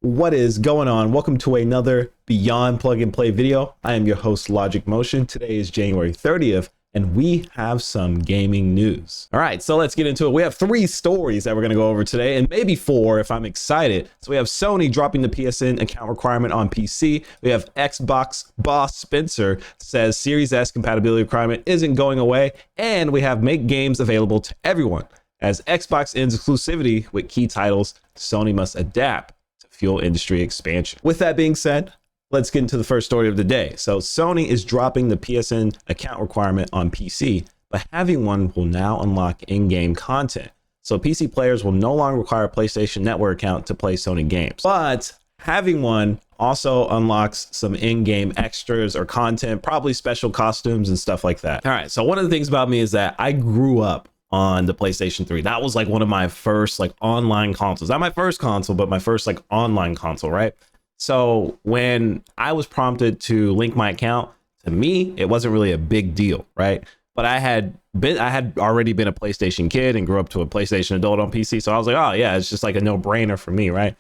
What is going on? Welcome to another Beyond Plug and Play video. I am your host, Logic Motion. Today is January 30th, and we have some gaming news. All right, so let's get into it. We have 3 stories that we're going to go over today, and maybe 4 if I'm excited. So we have Sony dropping the PSN account requirement on PC. We have Xbox boss Spencer says Series S compatibility requirement isn't going away, and we have make games available to everyone. As Xbox ends exclusivity with key titles, Sony must adapt fuel industry expansion. With that being said, let's get into the first story of the day. So Sony is dropping the PSN account requirement on PC, but having one will now unlock in-game content. So PC players will no longer require a PlayStation Network account to play Sony games, but having one also unlocks some in-game extras or content, probably special costumes and stuff like that. All right, so one of the things about me is that I grew up on the PlayStation 3. That was like one of my first like online consoles. Not my first console, but my first like online console, right? So when I was prompted to link my account, to me, it wasn't really a big deal, right? But I had already been a PlayStation kid and grew up to a PlayStation adult on PC. So I was like, oh yeah, it's just like a no-brainer for me, right?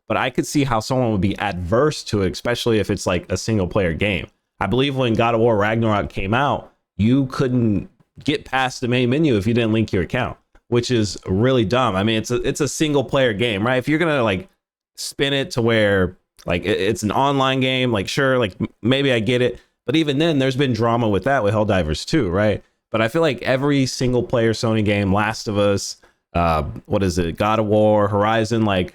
But I could see how someone would be adverse to it, especially if it's like a single player game. I believe when God of War Ragnarok came out, you couldn't get past the main menu if you didn't link your account, which is really dumb. I mean, it's a single player game, right? If you're gonna like spin it to where like it's an online game, like sure, like maybe I get it, but even then there's been drama with that with Helldivers 2, right? But I feel like every single player Sony game, Last of Us, what is it, God of War, Horizon, like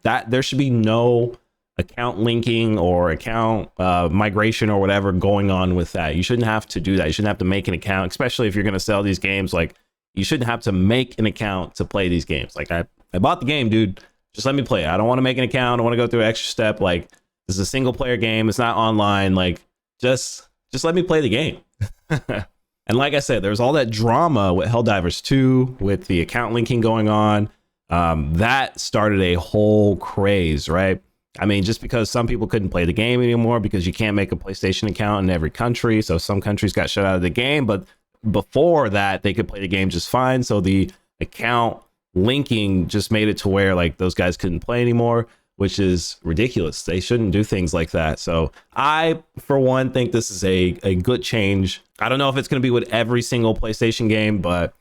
that, there should be no account linking or account migration or whatever going on with that. You shouldn't have to do that. You shouldn't have to make an account, especially if you're going to sell these games. Like you shouldn't have to make an account to play these games. Like I bought the game, dude. Just let me play it. I don't want to make an account. I don't want to go through an extra step. Like this is a single player game. It's not online. Like just let me play the game. And like I said, there's all that drama with Helldivers 2 with the account linking going on. That started a whole craze, right? I mean, just because some people couldn't play the game anymore because you can't make a PlayStation account in every country. So some countries got shut out of the game, but before that, they could play the game just fine. So the account linking just made it to where like those guys couldn't play anymore, which is ridiculous. They shouldn't do things like that. So I, for one, think this is a good change. I don't know if it's going to be with every single PlayStation game, but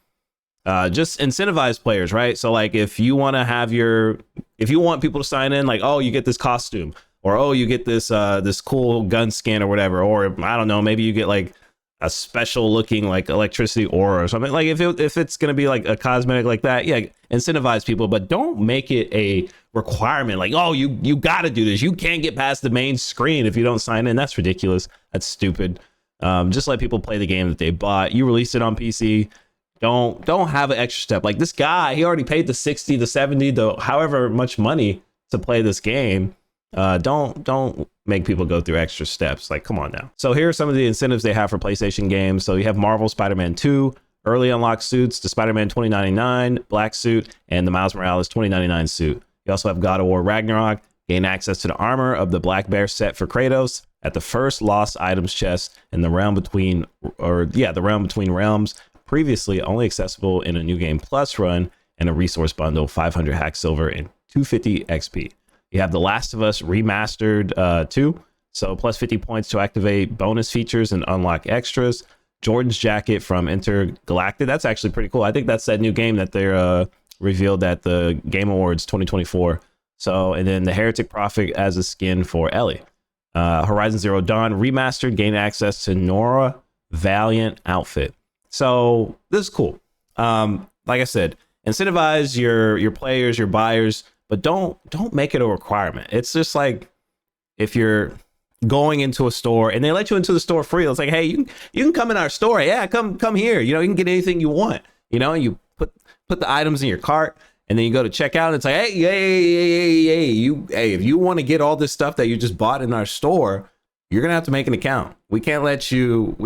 just incentivize players, right? So like if you want to have if you want people to sign in, like, oh, you get this costume, or oh, you get this this cool gun skin or whatever, or I don't know, maybe you get like a special looking like electricity aura or something. Like if it's going to be like a cosmetic like that, yeah, incentivize people, but don't make it a requirement. Like, oh, you got to do this. You can't get past the main screen if you don't sign in. That's ridiculous. That's stupid. Just let people play the game that they bought. You released it on PC. Don't have an extra step. Like this guy, he already paid the 60, the 70, the however much money to play this game. Don't make people go through extra steps. Like, come on now. So here are some of the incentives they have for PlayStation games. So you have Marvel Spider-Man 2, early unlock suits, the Spider-Man 2099 black suit, and the Miles Morales 2099 suit. You also have God of War Ragnarok, gain access to the armor of the Black Bear set for Kratos at the first lost items chest in the realm between, the realm between realms, previously only accessible in a New Game Plus run, and a resource bundle, 500 hack silver and 250 XP. You have The Last of Us Remastered 2, so plus 50 points to activate bonus features and unlock extras. Jordan's jacket from Intergalactic, that's actually pretty cool. I think that's that new game that they're revealed at the Game Awards 2024. So, and then the Heretic Prophet as a skin for Ellie. Horizon Zero Dawn Remastered, gain access to Nora Valiant outfit. So this is cool. Like I said, incentivize your players, your buyers, but don't make it a requirement. It's just like if you're going into a store and they let you into the store free, it's like, hey, you can come in our store. Yeah, come here. You know, you can get anything you want. You know, you put the items in your cart, and then you go to checkout, and it's like, hey, if you want to get all this stuff that you just bought in our store, you're gonna have to make an account. We can't let you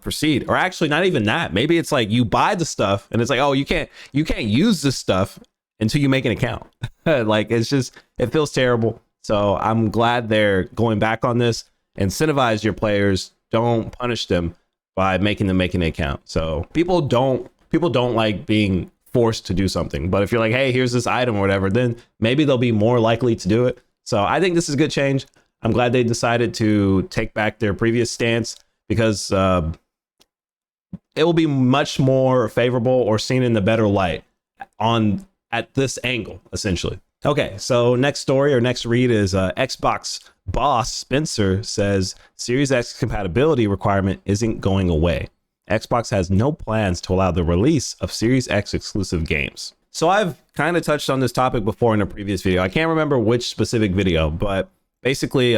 proceed. Or actually, not even that. Maybe it's like you buy the stuff, and it's like, oh, you can't use this stuff until you make an account. Like it's just, it feels terrible. So I'm glad they're going back on this. Incentivize your players. Don't punish them by making them make an account. So people don't like being forced to do something. But if you're like, hey, here's this item or whatever, then maybe they'll be more likely to do it. So I think this is a good change. I'm glad they decided to take back their previous stance, because it will be much more favorable or seen in the better light at this angle, essentially. Okay, so next story or next read is Xbox boss Spencer says Series X compatibility requirement isn't going away. Xbox has no plans to allow the release of Series X exclusive games. So I've kind of touched on this topic before in a previous video. I can't remember which specific video, but basically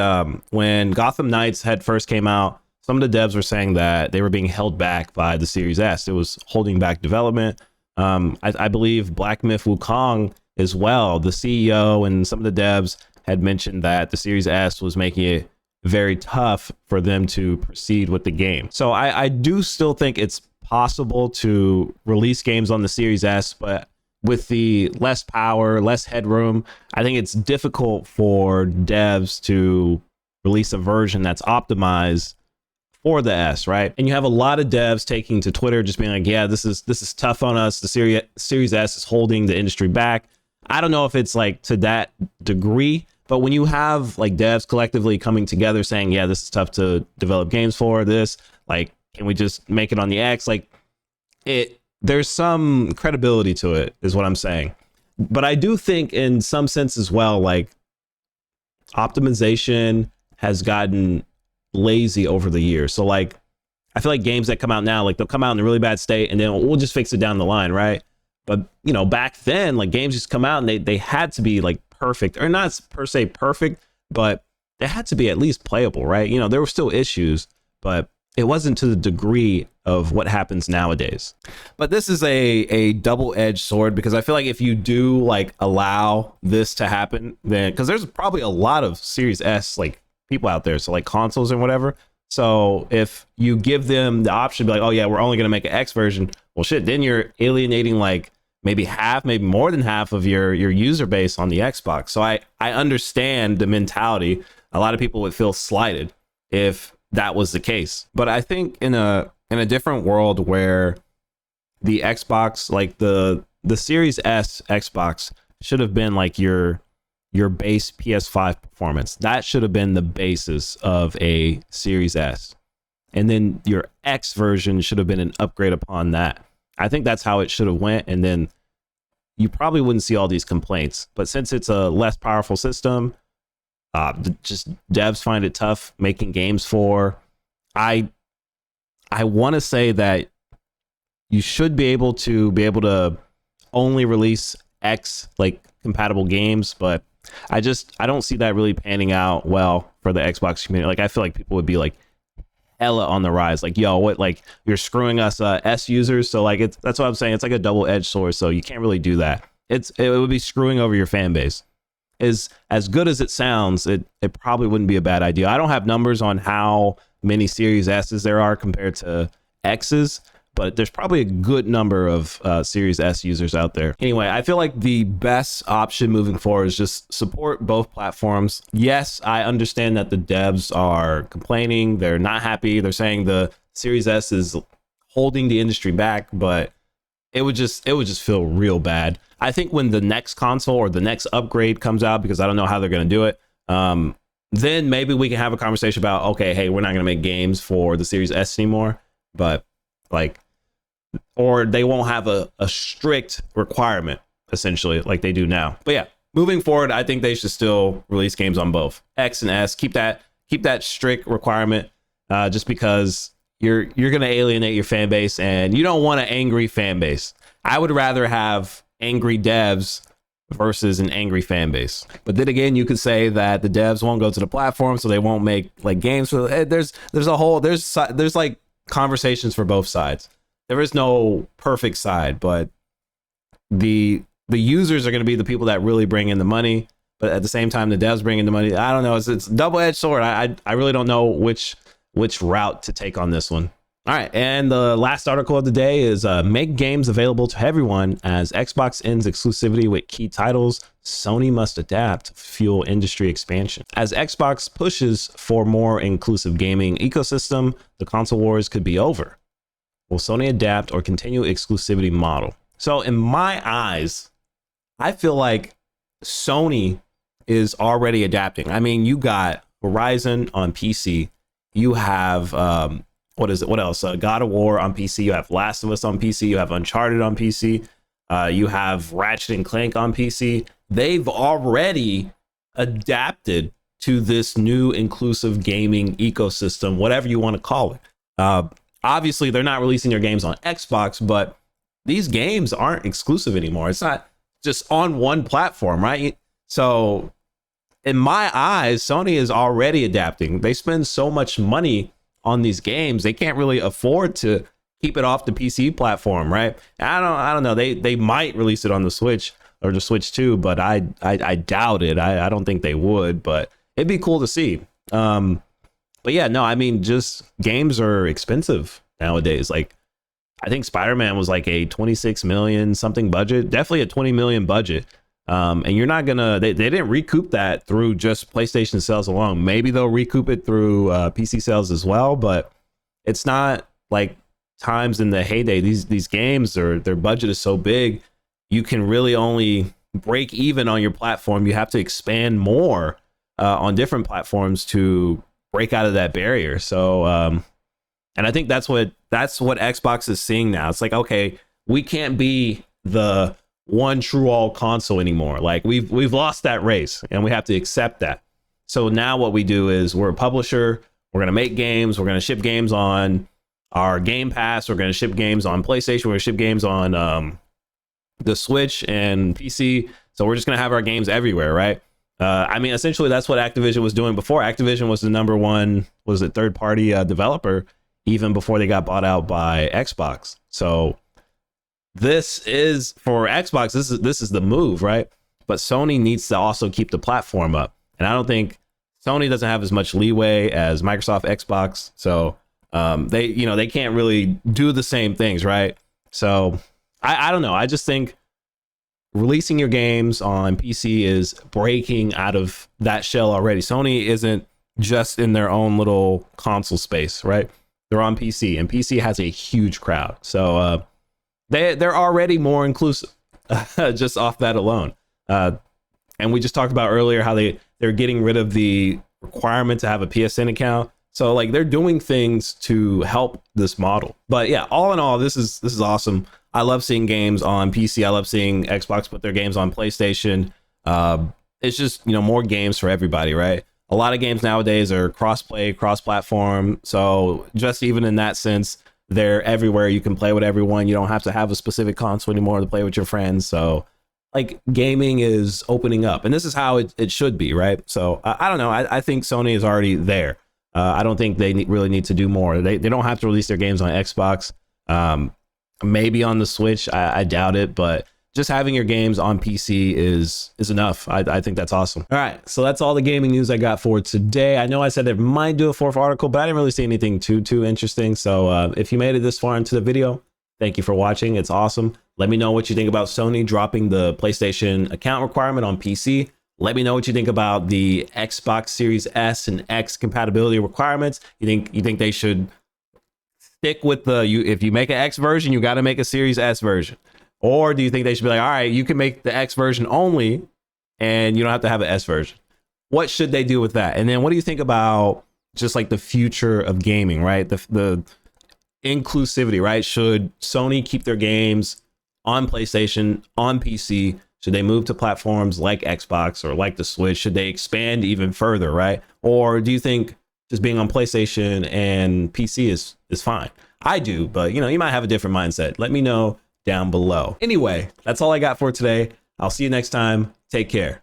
when Gotham Knights had first came out, some of the devs were saying that they were being held back by the Series S. It was holding back development. I believe Black Myth Wukong as well, the CEO and some of the devs had mentioned that the Series S was making it very tough for them to proceed with the game. So I do still think it's possible to release games on the Series S, but with the less power, less headroom, I think it's difficult for devs to release a version that's optimized for the S, right? And you have a lot of devs taking to Twitter just being like, yeah, this is tough on us. The Series S is holding the industry back. I don't know if it's like to that degree, but when you have like devs collectively coming together saying, yeah, this is tough to develop games for this, like, can we just make it on the X? Like there's some credibility to it is what I'm saying. But I do think in some sense as well, like optimization has gotten lazy over the years. So like, I feel like games that come out now, like they'll come out in a really bad state and then we'll just fix it down the line, right? But you know, back then, like games just come out and they had to be like perfect, or not per se perfect, but they had to be at least playable, right? You know, there were still issues, but it wasn't to the degree of what happens nowadays. But this is a double-edged sword, because I feel like if you do like allow this to happen, then because there's probably a lot of Series S like people out there, so like consoles and whatever. So if you give them the option, be like, oh yeah, we're only going to make an X version, well shit, then you're alienating like maybe half, maybe more than half of your user base on the Xbox. So I understand the mentality. A lot of people would feel slighted if that was the case. But I think in a different world where the Xbox, like the Series S Xbox should have been like your base PS5 performance. That should have been the basis of a Series S. And then your X version should have been an upgrade upon that. I think that's how it should have went. And then you probably wouldn't see all these complaints. But since it's a less powerful system, just devs find it tough making games for. I want to say that you should be able to only release X like compatible games, but I don't see that really panning out well for the Xbox community. Like I feel like people would be like hella on the rise, like, yo, what, like you're screwing us S users. So like that's what I'm saying. It's like a double-edged sword. So you can't really do that. It would be screwing over your fan base. Is as good as it sounds, it probably wouldn't be a bad idea. I don't have numbers on how many Series S's there are compared to X's, but there's probably a good number of Series S users out there. Anyway, I feel like the best option moving forward is just support both platforms. Yes, I understand that the devs are complaining. They're not happy. They're saying the Series S is holding the industry back, but it would just feel real bad. I think when the next console or the next upgrade comes out, because I don't know how they're going to do it, then maybe we can have a conversation about, okay, hey, we're not going to make games for the Series S anymore, but like, or they won't have a strict requirement essentially like they do now. But yeah, moving forward, I think they should still release games on both X and S. Keep that strict requirement, just because you're going to alienate your fan base, and you don't want an angry fan base. I would rather have angry devs versus an angry fan base. But then again, you could say that the devs won't go to the platform, so they won't make like games. So there's like conversations for both sides. There is no perfect side, but the users are going to be the people that really bring in the money. But at the same time, the devs bring in the money. I don't know. It's a double-edged sword. I really don't know which route to take on this one. All right, and the last article of the day is make games available to everyone as Xbox ends exclusivity with key titles. Sony must adapt to fuel industry expansion. As Xbox pushes for more inclusive gaming ecosystem, the console wars could be over. Will Sony adapt or continue exclusivity model? So in my eyes, I feel like Sony is already adapting. I mean, you got Horizon on PC. You have what is it? What else? God of War on PC. You have Last of Us on PC. You have Uncharted on PC. You have Ratchet and Clank on PC. They've already adapted to this new inclusive gaming ecosystem, whatever you want to call it. Obviously, they're not releasing their games on Xbox, but these games aren't exclusive anymore. It's not just on one platform, right? So in my eyes, Sony is already adapting. They spend so much money on these games, they can't really afford to keep it off the PC platform, right? I don't know. They might release it on the Switch or the Switch 2, but I doubt it. I don't think they would, but it'd be cool to see. But yeah, no, I mean, just games are expensive nowadays. Like, I think Spider-Man was like a 26 million something budget, definitely a 20 million budget. And you're not gonna, they didn't recoup that through just PlayStation sales alone. Maybe they'll recoup it through PC sales as well, but it's not like times in the heyday. These games, or their budget is so big, you can really only break even on your platform. You have to expand more on different platforms to break out of that barrier. So, and I think that's what Xbox is seeing now. It's like, okay, we can't be the one true all console anymore. Like we've lost that race, and we have to accept that. So now what we do is we're a publisher. We're going to make games. We're going to ship games on our Game Pass. We're going to ship games on PlayStation. We're going to ship games on the Switch and PC. So we're just going to have our games everywhere, right? I mean, essentially that's what Activision was doing before. Activision was the number one, was it, third party developer, even before they got bought out by Xbox. So this is for Xbox. This is the move, right? But Sony needs to also keep the platform up, and I don't think Sony doesn't have as much leeway as Microsoft, Xbox. So they can't really do the same things, right? So I don't know. I just think releasing your games on PC is breaking out of that shell already. Sony isn't just in their own little console space, right? They're on PC, and PC has a huge crowd. So they're already more inclusive just off that alone. And we just talked about earlier how they're getting rid of the requirement to have a PSN account. So like they're doing things to help this model. But yeah, all in all, this is awesome. I love seeing games on PC. I love seeing Xbox put their games on PlayStation. It's just, more games for everybody, right? A lot of games nowadays are cross-play, cross-platform. So just even in that sense, they're everywhere. You can play with everyone. You don't have to have a specific console anymore to play with your friends. So like gaming is opening up, and this is how it should be, right? So I don't know. I think Sony is already there. I don't think they really need to do more. They don't have to release their games on Xbox. Maybe on the Switch. I doubt it, but just having your games on PC is enough. I think that's awesome. All right, so that's all the gaming news I got for today. I know I said I might do a fourth article, but I didn't really see anything too interesting. So if you made it this far into the video, thank you for watching. It's awesome. Let me know what you think about Sony dropping the PlayStation account requirement on PC. Let me know what you think about the Xbox Series S and X compatibility requirements. You think they should stick with if you make an X version, you got to make a Series S version? Or do you think they should be like, all right, you can make the X version only and you don't have to have an S version? What should they do with that? And then what do you think about just like the future of gaming, right? The inclusivity, right? Should Sony keep their games on PlayStation, on PC? Should they move to platforms like Xbox or like the Switch? Should they expand even further, right? Or do you think just being on PlayStation and PC is fine? I do, but you might have a different mindset. Let me know down below. Anyway, that's all I got for today. I'll see you next time. Take care.